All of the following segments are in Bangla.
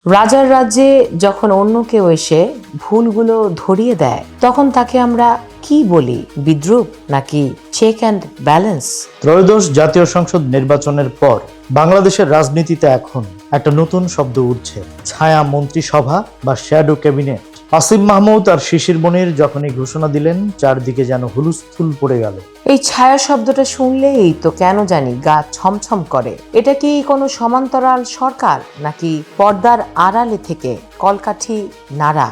রাজার রাজ্যে যখন অন্য কেউ এসে ভুলগুলো ধরিয়ে দেয় তখন তাকে আমরা কি বলি? বিদ্রূপ নাকি চেক অ্যান্ড ব্যালেন্স? ত্রয়োদশ জাতীয় সংসদ নির্বাচনের পর বাংলাদেশের রাজনীতিতে এখন একটা নতুন শব্দ উঠছে, ছায়া মন্ত্রিসভা বা শ্যাডো ক্যাবিনেট। আসিফ মাহমুদ আর শিশির মনির যখনই ঘোষণা দিলেন, চারদিকে যেন হুলস্থুল পড়ে গেল। এই ছায়া শব্দটা শুনলেই তো কেন জানি গা ছমছম করে। এটা কি কোনো সমান্তরাল সরকার নাকি পর্দার আড়ালে থেকে কলকাঠি নাড়া?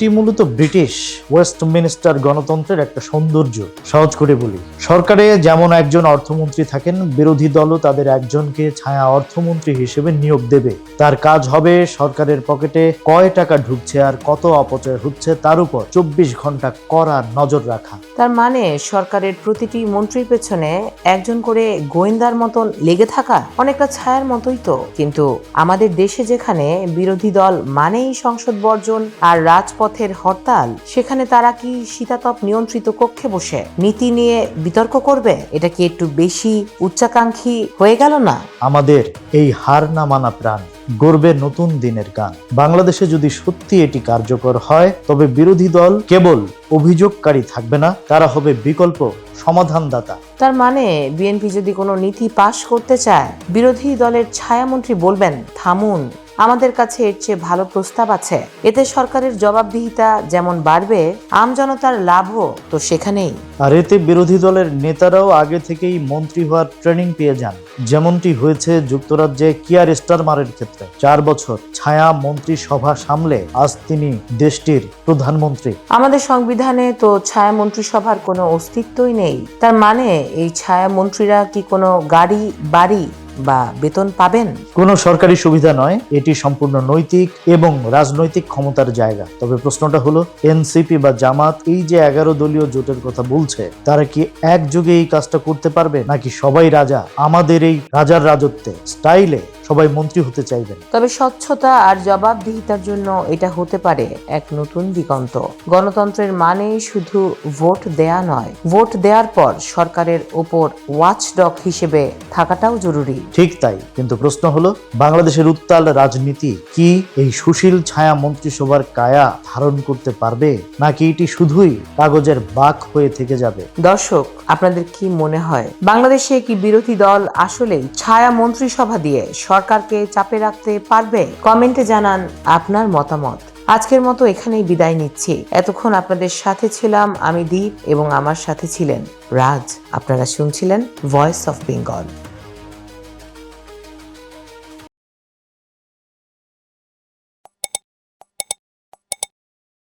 এটি মূলত ব্রিটিশ ওয়েস্টমিনিস্টার গণতন্ত্রের একটা সৌন্দর্য। সহজ করে বলি, সরকারে যেমন একজন অর্থমন্ত্রী থাকেন, বিরোধী দলও তাদের একজনকে ছায়া অর্থমন্ত্রী হিসেবে নিয়োগ দেবে। তার কাজ হবে সরকারের পকেটে কয় টাকা ঢুকছে আর কত অপচয় হচ্ছে তার উপর 24 ঘন্টা কড়া নজর রাখা। তার মানে সরকারের প্রতিটি মন্ত্রীর পেছনে একজন করে গোয়েন্দার মতন লেগে থাকা, অনেকটা ছায়ার মতোই তো। কিন্তু আমাদের দেশে যেখানে বিরোধী দল মানেই সংসদ বর্জন আর রাজপথের হরতাল, সেখানে তারা কি শীতাতপ নিয়ন্ত্রিত কক্ষে বসে নীতি নিয়ে বিতর্ক করবে? এটা কি একটু বেশি উচ্চাকাঙ্ক্ষী হয়ে গেল না? আমাদের এই হার না মানা প্রাণ, গর্বের নতুন দিনের গান। বাংলাদেশে যদি সত্যি এটি কার্যকর হয়, তবে বিরোধী দল কেবল অভিযোগকারী থাকবে না, তারা হবে বিকল্প সমাধানদাতা। তার মানে বিএনপি যদি কোনো নীতি পাশ করতে চায়, বিরোধী দলের ছায়ামন্ত্রী বলবেন, থামুন, আমাদের কাছে এর চেয়ে ভালো প্রস্তাব আছে। এতে সরকারের জবাবদিহিতা যেমন বাড়বে, আমজনতার লাভও তো সেখানেই। আর এতে বিরোধী দলের নেতারাও আগে থেকেই মন্ত্রী হওয়ার ট্রেনিং পেয়ে যান, যেমনটি হয়েছে যুক্তরাজ্যে কিয়ার স্টারমারের ক্ষেত্রে। 4 বছর ছায়া মন্ত্রিসভা সামলে আজ তিনি দেশটির প্রধানমন্ত্রী। আমাদের সংবিধানে তো ছায়া মন্ত্রিসভার কোনো অস্তিত্বই নেই। তার মানে এই ছায়া মন্ত্রীরা কি কোনো গাড়ি, বাড়ি বা বেতন পাবেন? কোনো সরকারি সুবিধা নয়, এটি সম্পূর্ণ নৈতিক এবং রাজনৈতিক ক্ষমতার জায়গা। তবে প্রশ্নটা হলো, এনসিপি বা জামাত এই যে 11 দলীয় জোটের কথা বলছে, তারা কি একযোগে এই কাজটা করতে পারবে, নাকি সবাই রাজা, আমাদের এই রাজার রাজত্বে স্টাইলে সবাই মন্ত্রী হতে চাইবেন? তবে স্বচ্ছতা আর জবাবদিহিতার জন্য এটা হতে পারে এক নতুন দিগন্ত। গণতন্ত্রের মানে শুধু ভোট দেয়া নয়, ভোট দেওয়ার পর সরকারের ওপর ওয়াচডগ হিসেবে থাকাটাও জরুরি। ঠিক তাই, কিন্তু প্রশ্ন হলো, বাংলাদেশের উত্তাল রাজনীতি কি এই সুশীল ছায়া মন্ত্রিসভার কায়া ধারণ করতে পারবে, নাকি এটি শুধুই কাগজের বাক হয়ে থেকে যাবে? দর্শক, আপনাদের কি মনে হয়, বাংলাদেশে কি বিরোধী দল আসলেই ছায়া মন্ত্রিসভা দিয়ে সরকারকে চাপে রাখতে পারবে? কমেন্টে জানান আপনার মতামত। আজকের মতো এখানেই বিদায় নিচ্ছি। এতক্ষণ আপনাদের সাথে ছিলাম আমি দীপ, এবং আমার সাথে ছিলেন রাজ। আপনারা শুনছিলেন ভয়েস অফ বেঙ্গল।